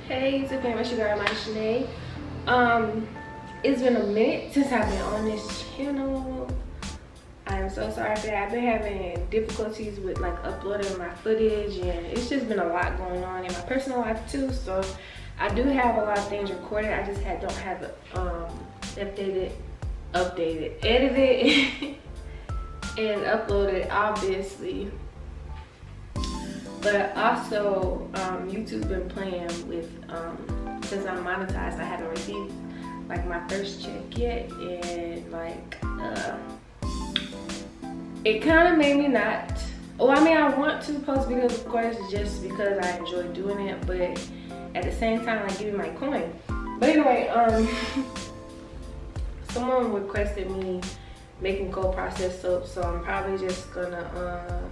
Hey, it's your girl Armani Shana. It's been a minute since I've been on this channel. I'm so sorry for that. I've been having difficulties with like uploading my footage, and it's just been a lot going on in my personal life too. So I do have a lot of things recorded. I just don't have it updated, edited, and uploaded, obviously. But also, YouTube's been playing with, since I'm monetized, I haven't received like my first check yet, and like, it kind of made me not, well, I mean, I want to post videos, of course, just because I enjoy doing it, but at the same time, like, give me my coin. But anyway, someone requested me making cold processed soap, so I'm probably just gonna,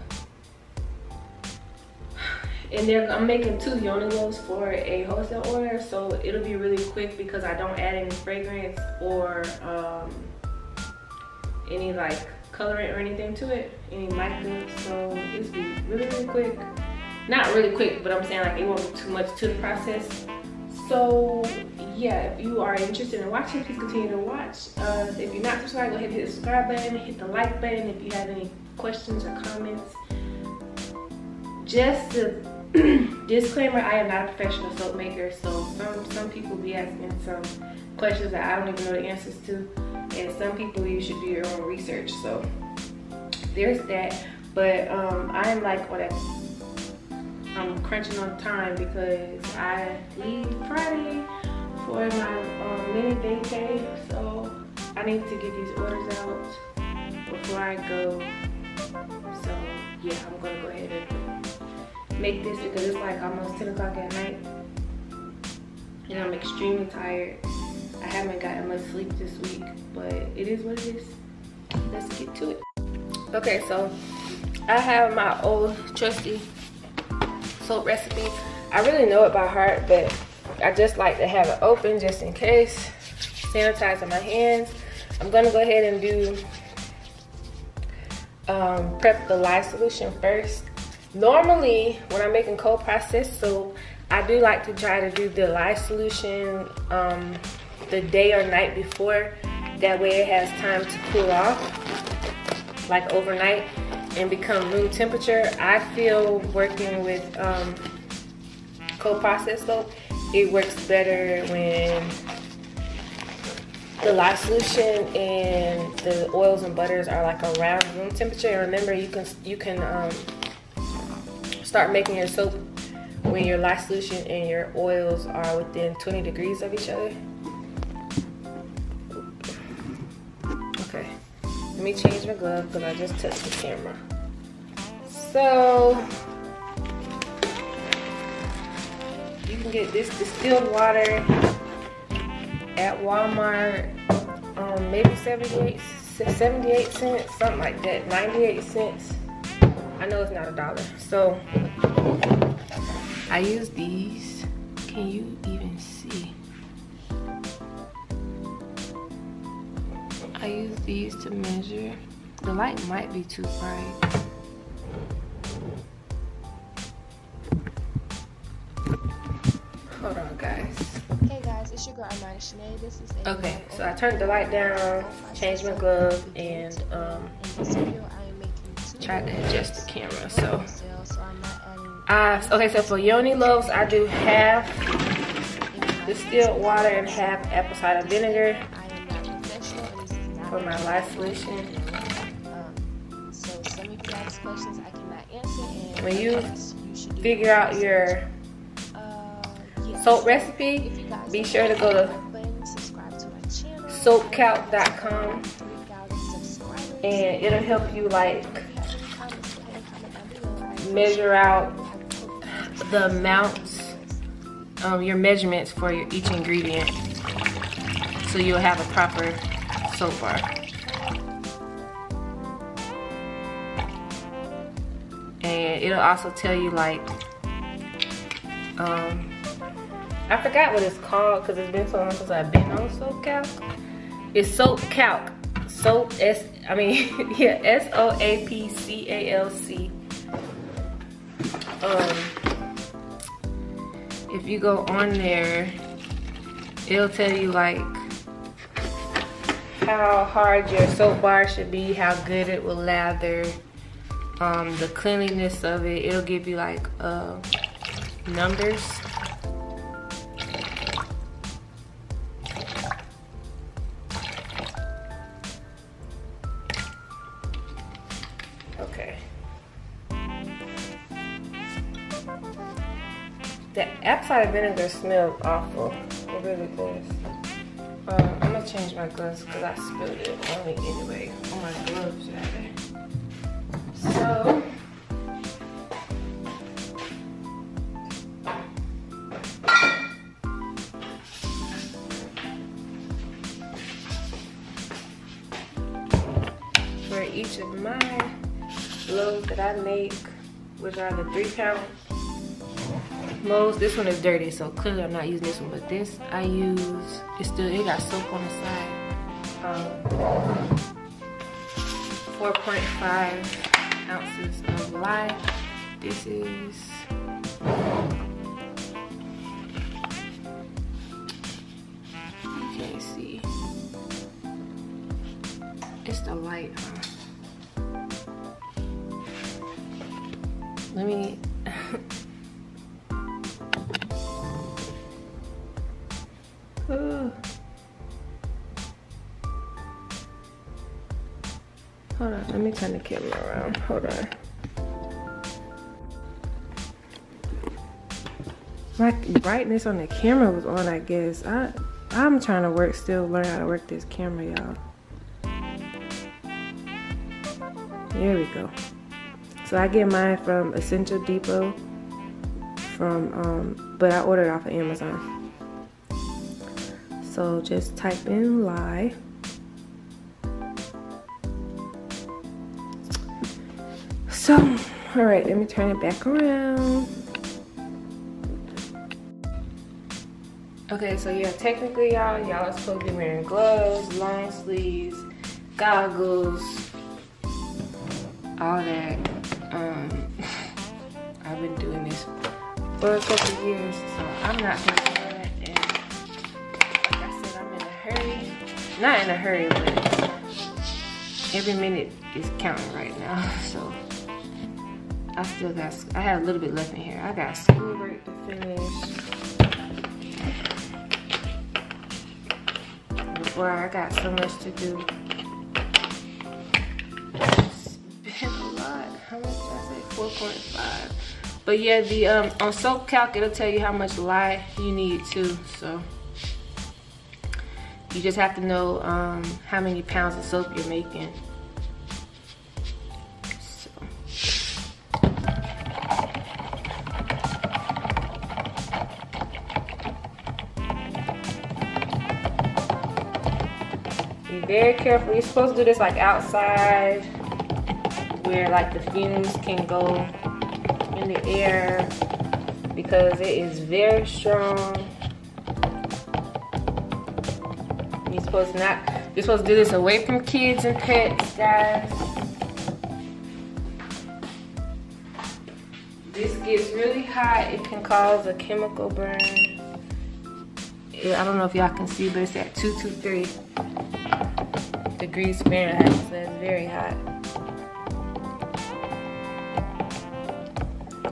and then I'm making 2 Yoni loaves for a wholesale order, so it'll be really quick because I don't add any fragrance or any like colorant or anything to it, any mica, so it'll be really quick. Not really quick, but I'm saying like it won't be too much to the process. So yeah, if you are interested in watching, please continue to watch. If you're not subscribed, go ahead and hit the subscribe button, hit the like button if you have any questions or comments. Just a disclaimer, I am not a professional soap maker, so some people be asking some questions that I don't even know the answers to, and some people you should do your own research, so there's that. But I'm like I'm crunching on time because I leave Friday for my mini vacay, so I need to get these orders out before I go. So yeah, I'm gonna go ahead and make this because it's like almost 10 o'clock at night and I'm extremely tired. I haven't gotten much sleep this week, but it is what it is. Let's get to it. Okay, so I have my old trusty soap recipe. I really know it by heart, but I just like to have it open just in case. Sanitizing my hands. I'm gonna go ahead and do prep the lye solution first. Normally, when I'm making cold processed soap, I do like to try to do the lye solution the day or night before. That way it has time to cool off, like overnight, and become room temperature. I feel working with cold processed soap, it works better when the lye solution and the oils and butters are like around room temperature. And remember, you can start making your soap when your lye solution and your oils are within 20 degrees of each other. Okay, let me change my glove because I just touched the camera. So you can get this distilled water at Walmart, maybe 78 cents, something like that, 98 cents. I know it's not $1. So I use these. Can you even see? I use these to measure. The light might be too bright. Hold on, guys. Hey guys, it's your girl Armani Shana. This is okay. So I turned the light down, changed my glove, and try to adjust the camera. So okay, so for Yoni loaves, I do half distilled water and half apple cider vinegar for my lye solution. So some of you guys questions I cannot answer, and when you figure out your soap recipe, be sure to go to soapcalc.com, and it'll help you like measure out the amounts, your measurements for each ingredient, so you'll have a proper soap bar. And it'll also tell you like, I forgot what it's called because it's been so long since I've been on SoapCalc. It's SoapCalc. Soap, yeah, SoapCalc. if you go on there, it'll tell you like how hard your soap bar should be, how good it will lather, the cleanliness of it. It'll give you like numbers. Okay. The apple cider vinegar smells awful. It really does. I'm gonna change my gloves because I spilled it on me anyway. On my gloves, rather. So, for each of my loaves that I make, which are the 3-pound molds, this one is dirty, so clearly I'm not using this one, but this I use, it got soap on the side. 4.5 ounces of lye. This is you can't see. It's the light, huh? Let me hold on, let me turn the camera around. Hold on. My brightness on the camera was on, I guess. I'm trying to learn how to work this camera, y'all. There we go. So I get mine from Essential Depot but I ordered off of Amazon. So just type in lye. So, all right, let me turn it back around. Okay, so yeah, technically y'all are supposed to be wearing gloves, long sleeves, goggles, all that. I've been doing this for a couple of years, so I'm not gonna do that. And like I said, I'm in a hurry. Not in a hurry, but every minute is counting right now, so. I had a little bit left in here. I got school work to finish. Before I got so much to do. It's been a lot. How much did I say? 4.5. But yeah, the on Soap Calc, it'll tell you how much lye you need too. So you just have to know how many pounds of soap you're making. Very careful. You're supposed to do this like outside where like the fumes can go in the air because it is very strong. You're supposed to do this away from kids and pets, guys. This gets really hot. It can cause a chemical burn. I don't know if y'all can see, but it's at 223 degrees Fahrenheit, so it's very hot.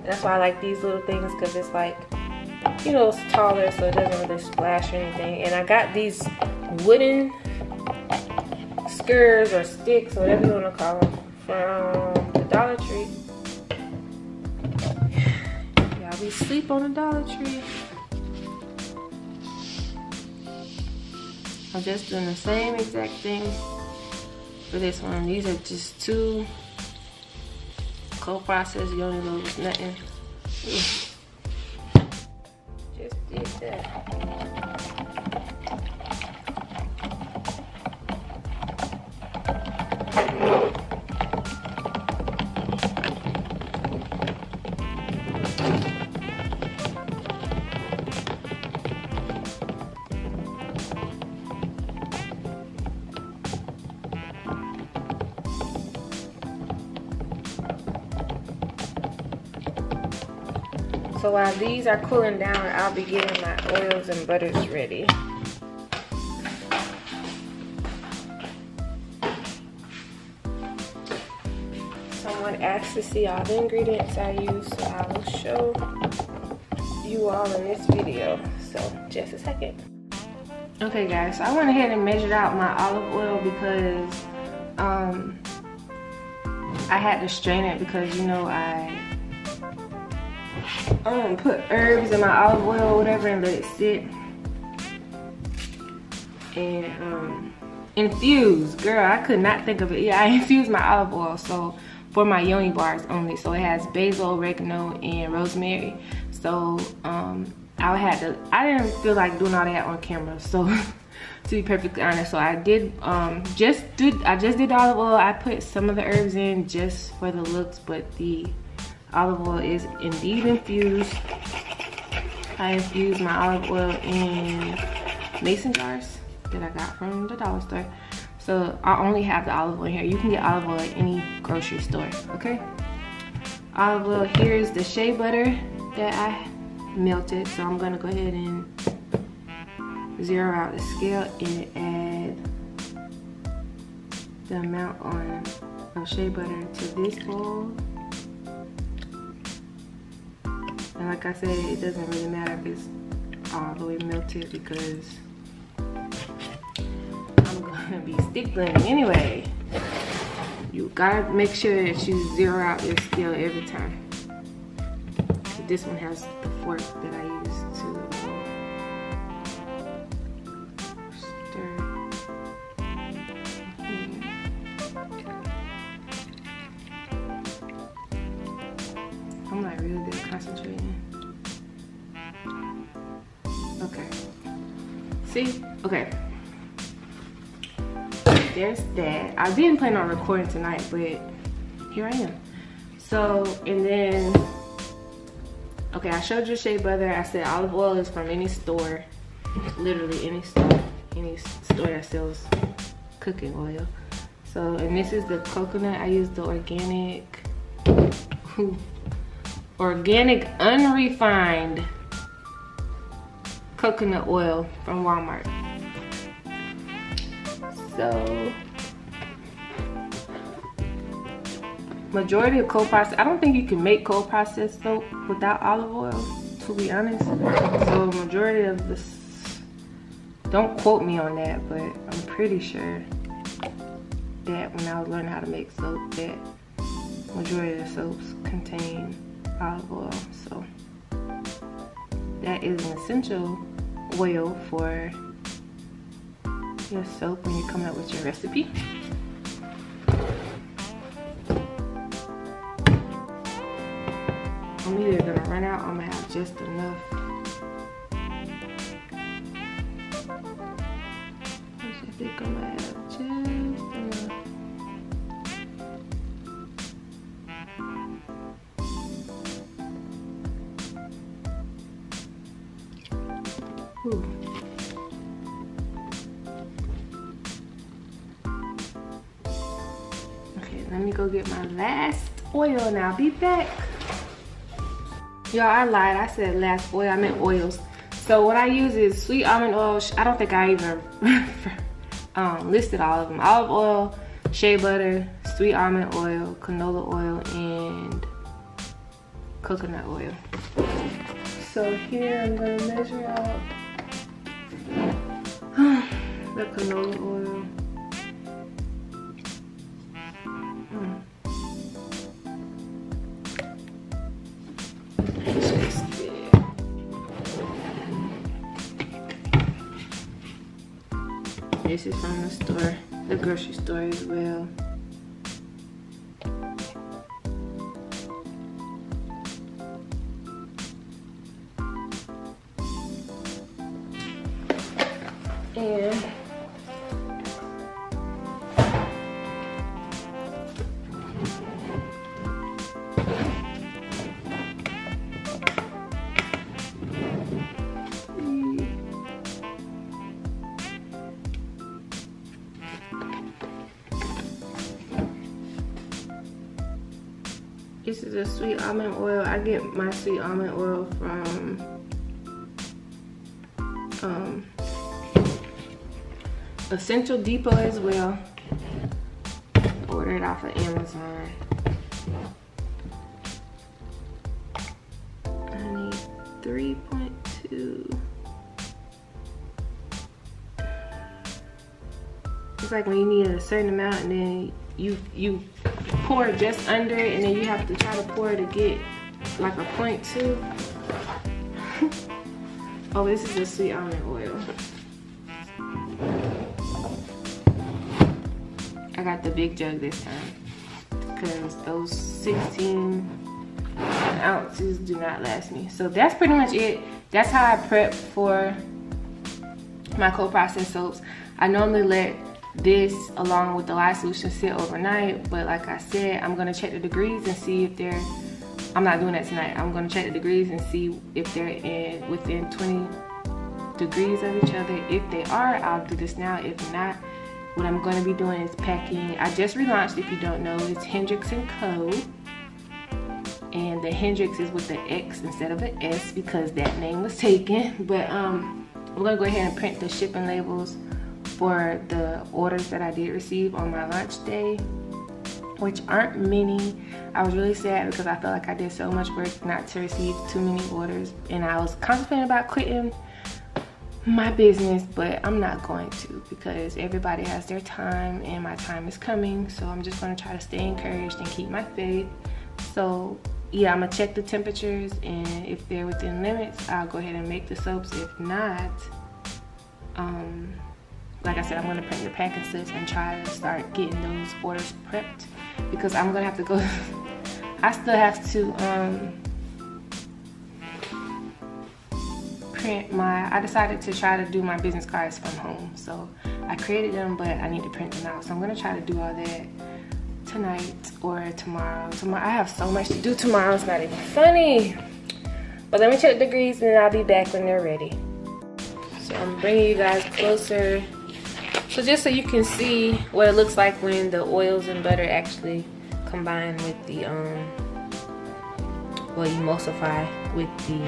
That's why I like these little things, because it's like, you know, it's taller, so it doesn't really splash or anything. And I got these wooden skewers or sticks, or whatever you want to call them, from the Dollar Tree. Y'all be sleep on the Dollar Tree. I'm just doing the same exact thing for this one. These are just 2 co-processed Yoni loaves, nothing. Just did that. So So while these are cooling down, I'll be getting my oils and butters ready. Someone asked to see all the ingredients I use, so I will show you all in this video. So just a second. Okay guys, so I went ahead and measured out my olive oil because I had to strain it because, you know, I put herbs in my olive oil or whatever and let it sit. And infuse, girl, I could not think of it. Yeah, I infused my olive oil so for my Yoni bars only. So it has basil, oregano, and rosemary. So I didn't feel like doing all that on camera. So to be perfectly honest, so I did I just did olive oil. I put some of the herbs in just for the looks, but the olive oil is indeed infused. I infused my olive oil in mason jars that I got from the dollar store. So I only have the olive oil here. You can get olive oil at any grocery store, okay? Olive oil, here's the shea butter that I melted. So I'm gonna go ahead and zero out the scale and add the amount of shea butter to this bowl. And like I said, it doesn't really matter if it's all the way melted because I'm gonna be stick blending anyway. You gotta make sure that you zero out your scale every time. This one has the fork that I use to stir. I'm like really good at concentrating. Okay. See? Okay. There's that. I didn't plan on recording tonight, but here I am. So, and then, okay, I showed you shea butter. I said olive oil is from any store, literally any store that sells cooking oil. So, and this is the coconut. I use the organic unrefined coconut oil from Walmart. So, majority of cold processed, I don't think you can make cold processed soap without olive oil, to be honest. So majority of this, don't quote me on that, but I'm pretty sure that when I was learning how to make soap, that majority of the soaps contain olive oil. So that is an essential oil for your soap when you're coming up with your recipe. I'm either gonna run out or I'm gonna have just enough. I think I'm gonna have just enough. Ooh. Okay, let me go get my last oil and I'll be back. Y'all, I lied. I said last oil. I meant oils. So what I use is sweet almond oil. I don't think I even listed all of them. Olive oil, shea butter, sweet almond oil, canola oil, and coconut oil. So here I'm gonna measure out the canola oil. This is from the store, the grocery store as well. And This is a sweet almond oil. I get my sweet almond oil from Essential Depot as well. Order it off of Amazon. I need 3.2. It's like when you need a certain amount and then you pour just under it and then you have to try to pour to get like a 0.2. Oh, this is a sweet almond oil. I got the big jug this time because those 16 ounces do not last me. So that's pretty much it. That's how I prep for my cold processed soaps. I normally let this along with the lye solution sit overnight, but like I said, I'm gonna check the degrees and see if they're, I'm not doing that tonight. I'm gonna check the degrees and see if they're within 20 degrees of each other. If they are, I'll do this now. If not, what I'm gonna be doing is packing. I just relaunched, if you don't know, it's Hendrickxandco. And the Hendrix is with the X instead of the S because that name was taken. But I'm gonna go ahead and print the shipping labels for the orders that I did receive on my launch day, which aren't many. I was really sad because I felt like I did so much work not to receive too many orders, and I was contemplating about quitting my business, but I'm not going to because everybody has their time and my time is coming. So I'm just going to try to stay encouraged and keep my faith. So yeah, I'm gonna check the temperatures, and if they're within limits, I'll go ahead and make the soaps. If not, like I said, I'm gonna print the packing slips and try to start getting those orders prepped because I'm gonna have to go. I still have to print my, I decided to try to do my business cards from home. So I created them, but I need to print them out. So I'm gonna try to do all that tonight or tomorrow. I have so much to do tomorrow, it's not even funny. But let me check the degrees and then I'll be back when they're ready. So I'm bringing you guys closer. So just so you can see what it looks like when the oils and butter actually combine with the, emulsify with the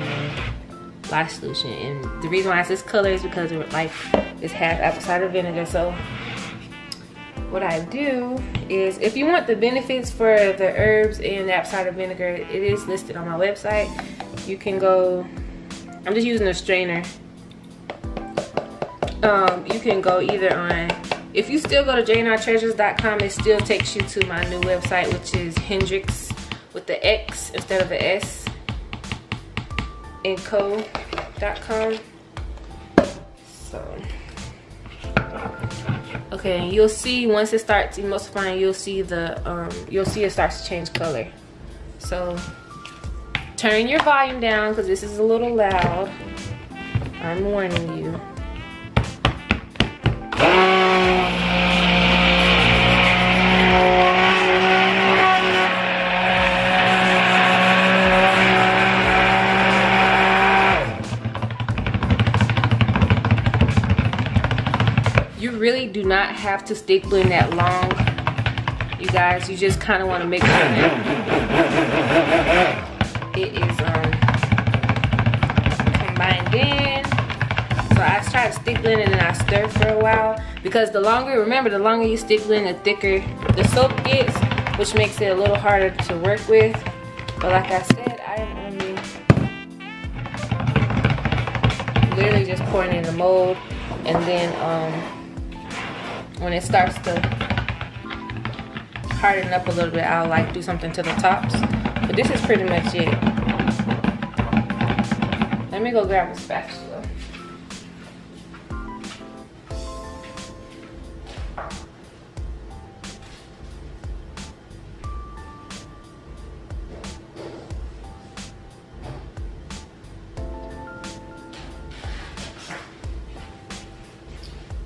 lye solution. And the reason why it's this color is because it's half apple cider vinegar. So what I do is, if you want the benefits for the herbs and the apple cider vinegar, it is listed on my website. You can go, I'm just using a strainer. You can go either on, if you still go to jnrtreasures.com, it still takes you to my new website, which is Hendrix with the X instead of the S, and co.com. So okay, you'll see once it starts emulsifying, you'll see it starts to change color. So turn your volume down because this is a little loud. I'm warning you. You really do not have to stick blend that long, you guys. You just kind of want to make sure that it is combined in. So I try to stick blend and then I stir for a while, because the longer, remember, the longer you stick blend, the thicker the soap gets, which makes it a little harder to work with. But like I said, I am only literally just pouring in the mold, and then when it starts to harden up a little bit, I'll do something to the tops. But this is pretty much it. Let me go grab a spatula.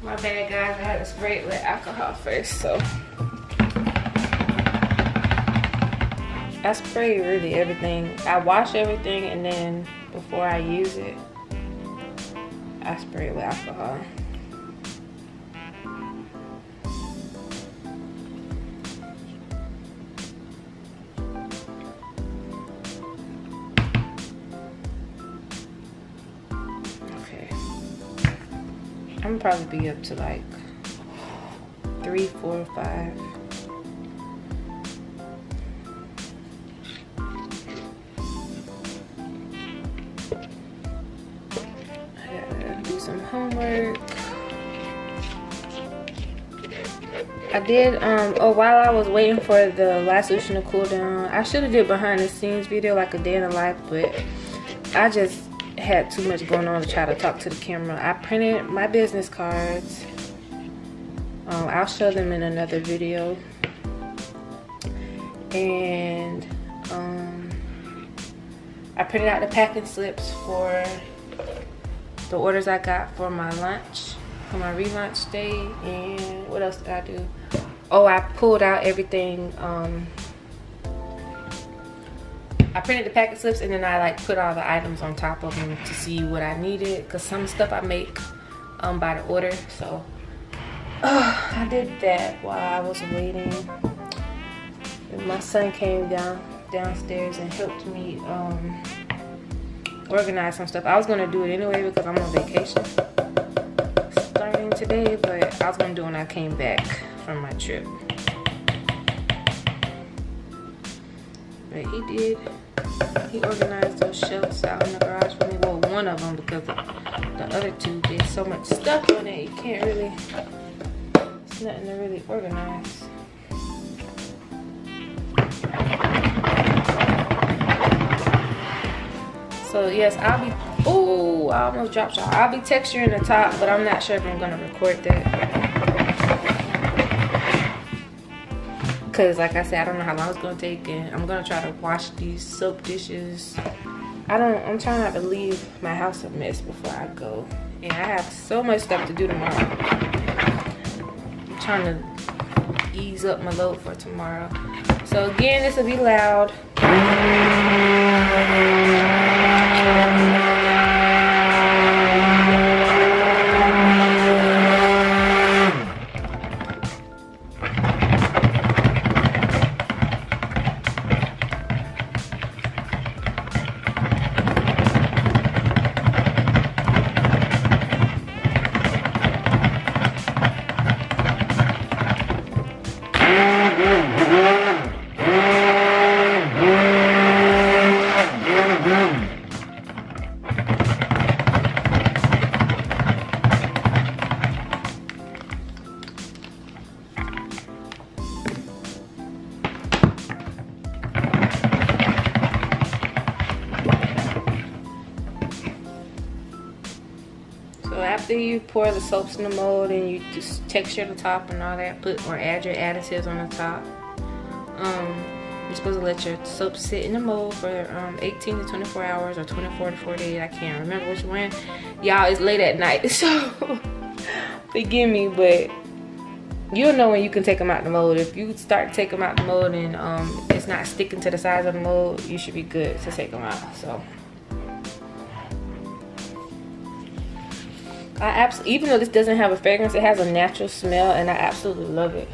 My bad, guys, I had to spray it with alcohol first, so. I spray really everything. I wash everything, and then before I use it, I spray it with alcohol. I'm probably be up to like 3, 4, 5. I gotta do some homework. I did, while I was waiting for the last solution to cool down, I should have did behind the scenes video, like a day in the life, but I just had too much going on to try to talk to the camera. I printed my business cards. I'll show them in another video. And I printed out the packing slips for the orders I got for my lunch, for my relaunch day. And what else did I do? Oh, I pulled out everything. I printed the packet slips, and then I like put all the items on top of them to see what I needed, because some stuff I make by the order. So I did that while I was waiting. And my son came downstairs and helped me organize some stuff. I was gonna do it anyway because I'm on vacation starting today, but I was gonna do it when I came back from my trip. But he organized those shelves out in the garage for me. Well, one of them, because the other two, there's so much stuff on it, you can't really, it's nothing to really organize. So yes, I'll be, oh, I almost dropped y'all. I'll be texturing the top, but I'm not sure if I'm gonna record that. Cause like I said, I don't know how long it's gonna take, and I'm gonna try to wash these soap dishes. I'm trying not to leave my house a mess before I go. And I have so much stuff to do tomorrow. I'm trying to ease up my load for tomorrow. So again, this will be loud. After you pour the soaps in the mold and you just texture the top and all that, or add your additives on the top, you're supposed to let your soap sit in the mold for 18 to 24 hours or 24 to 48. I can't remember which one. Y'all, it's late at night, so forgive me, but you'll know when you can take them out the mold. If you start to take them out the mold and it's not sticking to the sides of the mold, you should be good to take them out. So even though this doesn't have a fragrance, it has a natural smell, and I absolutely love it.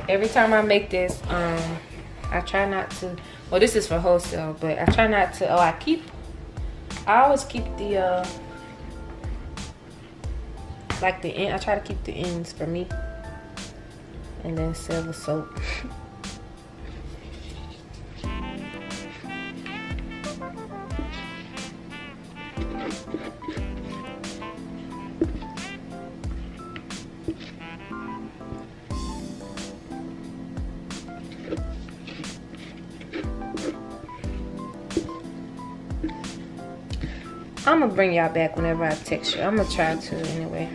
Every time I make this, I try not to, well, this is for wholesale, but I try not to, I always keep the, like the end, I try to keep the ends for me, and then sell the soap. I'm gonna bring y'all back whenever I text you. I'm gonna try to anyway.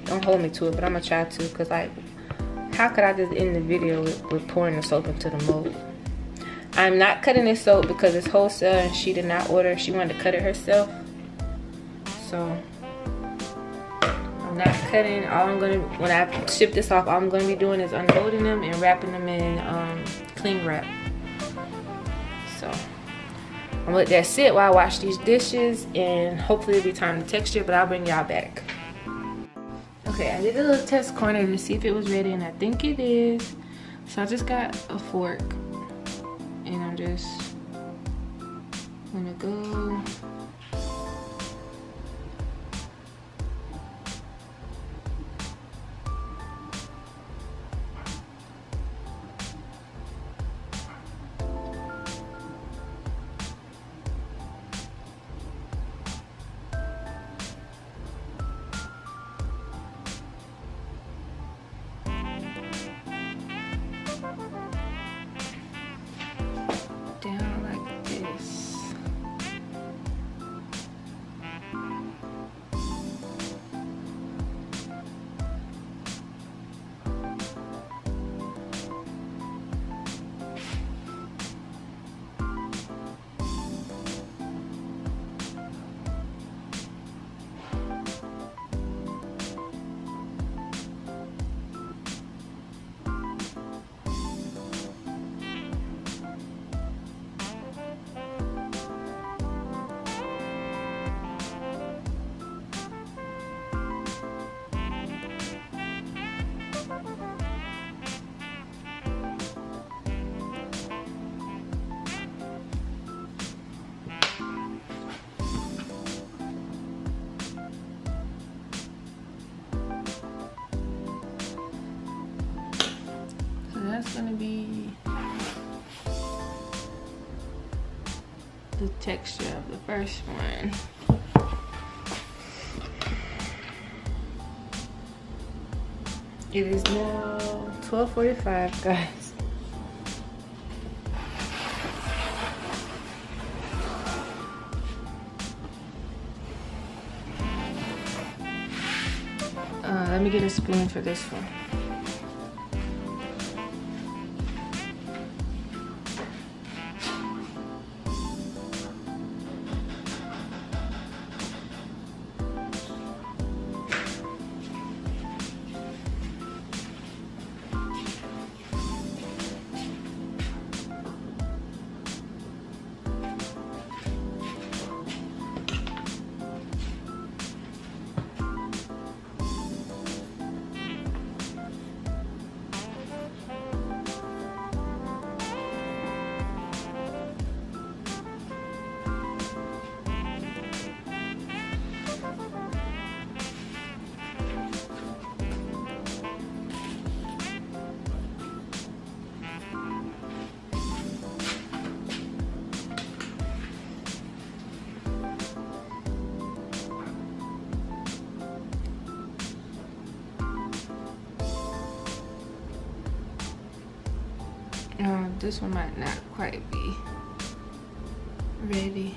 Don't hold me to it, but I'm gonna try to, because like, how could I just end the video with pouring the soap into the mold? I'm not cutting this soap because it's wholesale and she did not order. She wanted to cut it herself. So I'm not cutting. When I ship this off, all I'm gonna be doing is unloading them and wrapping them in cling wrap. So I'm gonna let that sit while I wash these dishes, and hopefully it'll be time to texture, but I'll bring y'all back. Okay, I did a little test corner to see if it was ready, and I think it is. So I just got a fork, and I'm just gonna go gonna be the texture of the first one. It is now 12:45, guys. Let me get a spoon for this one. This one might not quite be ready.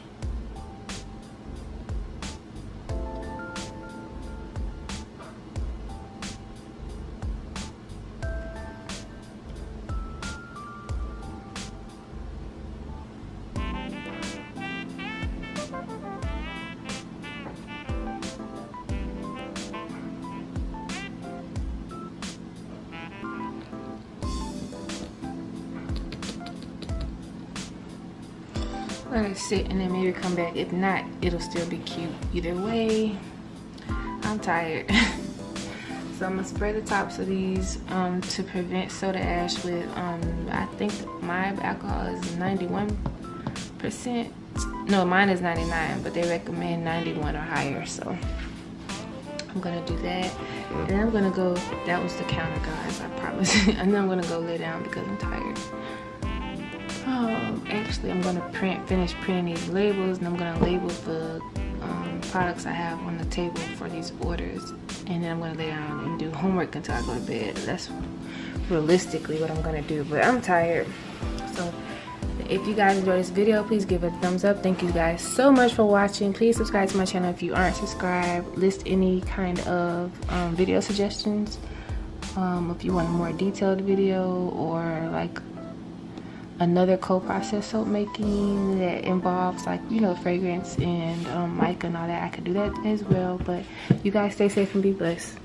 Let it sit and then maybe come back. If not, it'll still be cute. Either way, I'm tired. So I'm gonna spray the tops of these to prevent soda ash with, I think my alcohol is 91%. No, mine is 99, but they recommend 91 or higher. So I'm gonna do that. And then I'm gonna go, that was the counter, guys, I promise. And then I'm gonna go lay down because I'm tired. Actually, I'm gonna finish printing these labels, and I'm gonna label the products I have on the table for these orders, and then I'm gonna lay down and do homework until I go to bed. That's realistically what I'm gonna do, but I'm tired. So if you guys enjoyed this video, please give it a thumbs up. Thank you guys so much for watching. Please subscribe to my channel if you aren't subscribed. List any kind of video suggestions if you want a more detailed video, or like another co-processed soap making that involves, like, you know, fragrance and mica and all that. I could do that as well. But you guys stay safe and be blessed.